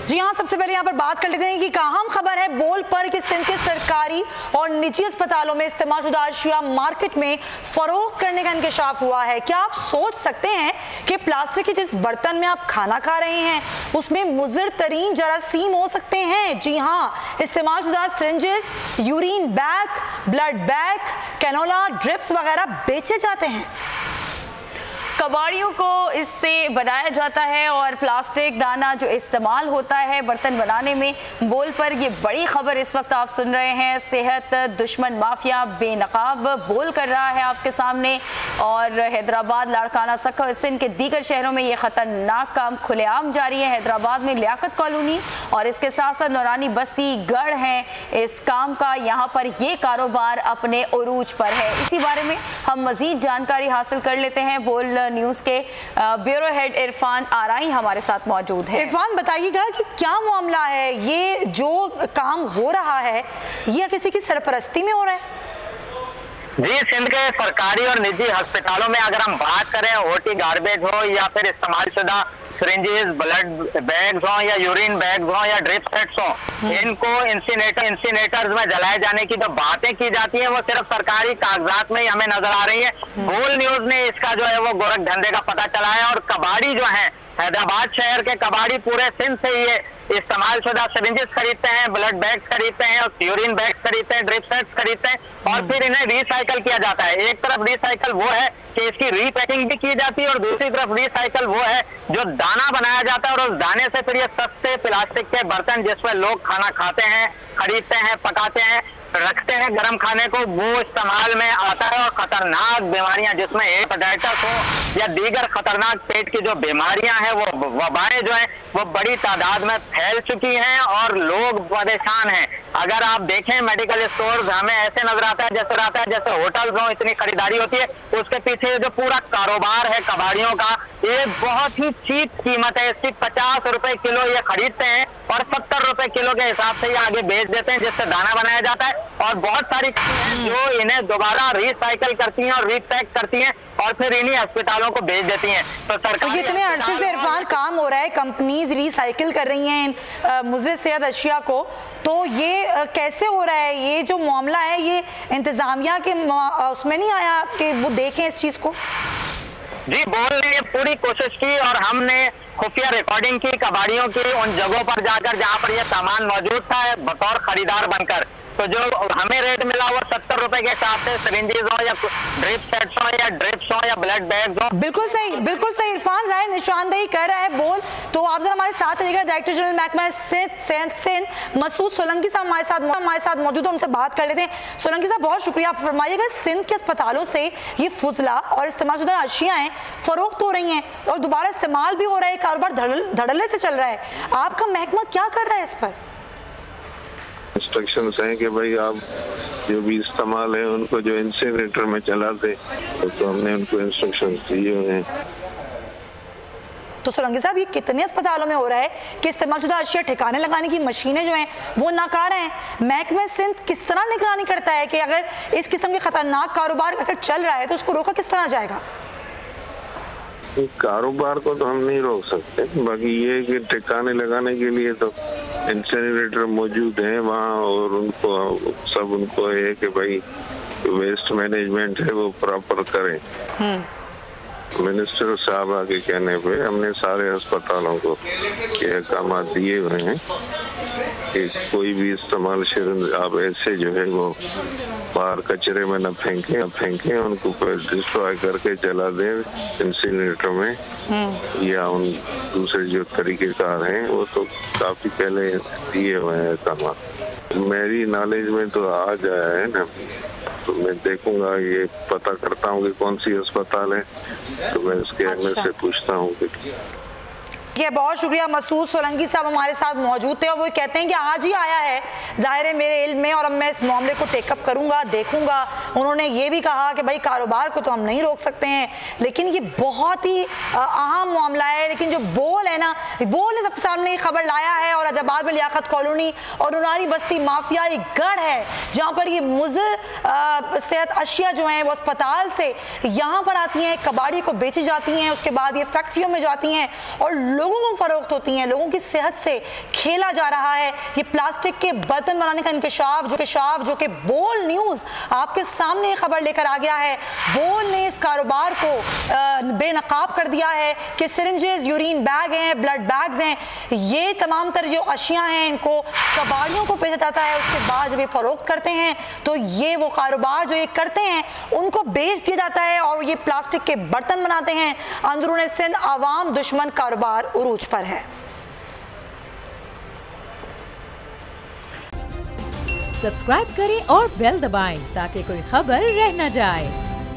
जी हाँ, सबसे पहले यहाँ पर बात कर लेते हैं कि अहम खबर है बोल पर कि सिंध के सरकारी और निजी अस्पतालों में इस्तेमालशुदा अशिया मार्केट में फरोख्त करने का इंकशाफ हुआ है। क्या आप सोच सकते हैं कि प्लास्टिक के जिस बर्तन में आप खाना खा रहे हैं उसमें मुज़र तरीन जरासीम हो सकते हैं? जी हाँ, इस्तेमालशुदा syringes, urine bag, blood bag, cannula drips वगैरह बेचे जाते हैं। कबाड़ियों को इससे बनाया जाता है और प्लास्टिक दाना जो इस्तेमाल होता है बर्तन बनाने में, बोल पर ये बड़ी खबर इस वक्त आप सुन रहे हैं। सेहत दुश्मन माफिया बेनकाब बोल कर रहा है आपके सामने और हैदराबाद, लाड़काना, सक्खर, सिंध के दीगर शहरों में ये खतरनाक काम खुलेआम जारी है। हैदराबाद में लियाकत कॉलोनी और इसके साथ साथ नौरानी बस्ती गढ़ हैं इस काम का, यहाँ पर ये कारोबार अपने उरूज पर है। इसी बारे में हम मजीद जानकारी हासिल कर लेते हैं। बोल न्यूज़ के ब्यूरो हेड इरफान आराई हमारे साथ मौजूद है। इरफान, बताइएगा कि क्या मामला है, ये जो काम हो रहा है ये किसी की सरपरस्ती में हो रहा है? जी, सिंध के सरकारी और निजी अस्पतालों में अगर हम बात करें, ओटी गार्बेज हो या फिर इस्तेमालशुदा सिरिंजेस, ब्लड बैग्स हो या यूरिन बैग्स हो या ड्रिप सेट्स हो, इनको इंसिनेटर्स में जलाए जाने की जो बातें की जाती हैं वो सिर्फ सरकारी कागजात में ही हमें नजर आ रही है। बोल न्यूज ने इसका जो है वो गोरख धंधे का पता चलाया और कबाड़ी जो है, हैदराबाद शहर के कबाड़ी पूरे सिंध से ये इस्तेमालशुदा सिरिंजेस खरीदते हैं, ब्लड बैग्स खरीदते हैं, यूरिन बैग्स खरीदते हैं, ड्रिप सेट्स खरीदते हैं और फिर इन्हें रिसाइकल किया जाता है। एक तरफ रिसाइकल वो है कि इसकी रीपैकिंग भी की जाती है और दूसरी तरफ रिसाइकल वो है जो दाना बनाया जाता है और उस दाने से फिर ये सस्ते प्लास्टिक के बर्तन जिसमें लोग खाना खाते हैं, खरीदते हैं, पकाते हैं, रखते हैं गर्म खाने को, वो इस्तेमाल में आता है और खतरनाक बीमारियां जिसमें हेपेटाइटिस हो या दीगर खतरनाक पेट की जो बीमारियां हैं, वो वबाएं जो हैं वो बड़ी तादाद में फैल चुकी हैं और लोग परेशान हैं। अगर आप देखें मेडिकल स्टोर हमें ऐसे नजर आता है जैसे होटल्स हो, इतनी खरीदारी होती है, उसके पीछे जो पूरा कारोबार है कबाड़ियों का, ये बहुत ही चीप कीमत है। इसकी 50 रुपए किलो ये खरीदते हैं और 70 रुपए किलो के हिसाब से ये आगे बेच देते हैं जिससे दाना बनाया जाता है और बहुत सारी चीजें जो इन्हें दोबारा रिसाइकल करती हैं और रीपैक करती हैं और फिर इन्हीं अस्पतालों को बेच देती हैं। तो सरकार इतने अरसे से इरफान काम हो रहा है, कंपनीज रिसाइकिल कर रही हैं मुज़र सेहत अशिया को, तो ये कैसे हो रहा है? ये जो मामला है ये इंतजामिया के उसमें नहीं आया कि वो देखें इस चीज को? जी, बोल ने पूरी कोशिश की और हमने खुफिया रिकॉर्डिंग की कबाड़ियों की उन जगहों पर जाकर जहां पर यह सामान मौजूद था बतौर खरीदार बनकर। तो जो हमें रेट मिला वो 70 रुपए के हिसाब से सिरिंजेस हो या ड्रिप सेट्स हो या ड्रिप्स हो या ब्लड बैग्स हो। बिल्कुल सही, बिल्कुल सही। इरफान जाहिर निशानदेही कर रहा है बोल, तो आप जरा हमारे साथ रहिएगा। डायरेक्टर जनरल महकमा सिंध मसूद सोलंकी साहब हमारे साथ मौजूद है, उनसे बात कर लेते हैं। सोलंकी साहब, बहुत शुक्रिया। आप फरमाइएगा, सिंध के अस्पतालों से ये फुजला और इस्तेमालशुदा अशियाएं फरोख्त हो रही हैं और दोबारा इस्तेमाल भी हो रहा है, कारोबार धड़ल्ले से चल रहा है, आपका महकमा क्या कर रहा है इस पर? इंस्ट्रक्शंस हैं कि भाई आप जो भी इस्तेमाल है उनको जो इंसिनरेटर में चला दे, तो हमने उनको इंस्ट्रक्शंस दिए हुए हैं। तो सोलंकी साहब, ये कितने अस्पतालों में हो रहा है कि इस्तेमालशुदा अशिया ठिकाने लगाने की मशीनें जो हैं वो नाकार हैं? महकमा सिंध किस तरह निगरानी करता है कि अगर इस किस्म के खतरनाक कारोबार अगर चल रहा है तो उसको रोका किस तरह जाएगा? कारोबार को तो हम नहीं रोक सकते, बाकी ये कि ठिकाने लगाने के लिए तो इंसिनरेटर मौजूद हैं वहाँ और उनको है कि भाई वेस्ट मैनेजमेंट है वो प्रॉपर करें। मिनिस्टर साहब आके कहने पे हमने सारे अस्पतालों को ये अहकाम दिए हुए हैं कि कोई भी इस्तेमाल आप ऐसे जो है वो बाहर कचरे में न फेंकें, उनको डिस्ट्रॉय करके जला दें इंसिनरेटर में या उन दूसरे जो तरीकेकार हैं वो तो काफी पहले दिए हुए हैं अहकाम। मेरी नॉलेज में तो आ गया है ना, तो मैं देखूंगा, ये पता करता हूँ कि कौन सी अस्पताल है, तो मैं इसके एमएस से पूछता हूँ कि बहुत शुक्रिया। मसूद सोलंकी साहब हमारे साथ मौजूद थे और वो कहते हैं कि आज ही आया है, जाहिर है मेरे इल्म में, और अब मैं इस मामले को टेकअप करूंगा, देखूंगा। उन्होंने ये भी कहा कि भाई कारोबार को तो हम नहीं रोक सकते हैं, लेकिन ये बहुत ही अहम मामला है। लेकिन जो बोल है ना, बोल ने सबके सामने ये खबर लाया है और हैदराबाद में लियाकत कॉलोनी और नौरानी बस्ती माफिया एक गढ़ है जहाँ पर ये मुज़र सेहत अशिया जो हैं वो अस्पताल से यहाँ पर आती हैं, कबाड़ी को बेची जाती हैं, उसके बाद ये फैक्ट्रियों में जाती हैं और लोगों को फरोख्त होती हैं, लोगों की सेहत से खेला जा रहा है। ये प्लास्टिक के बर्तन बनाने का इंकशाफ जो कि बोल न्यूज़ आपके सामने ये खबर लेकर आ गया है। बोल ने इस कारोबार को बेनकाब कर दिया है कि सिरिंजेस, यूरिन बैग हैं, ब्लड बैग्स हैं, ये तमाम तर जो अशियाँ हैं इनको कबाड़ियों को बेचा जाता है। उसके बाद जब ये फरोख्त करते हैं तो ये वो कारोबार जो ये करते हैं उनको बेच दिया जाता है और ये प्लास्टिक के बर्तन बनाते हैं। अंदरूनी सिंध आवाम दुश्मन कारोबार उरूज पर है। सब्सक्राइब करें और बेल दबाएं ताकि कोई खबर रह न जाए।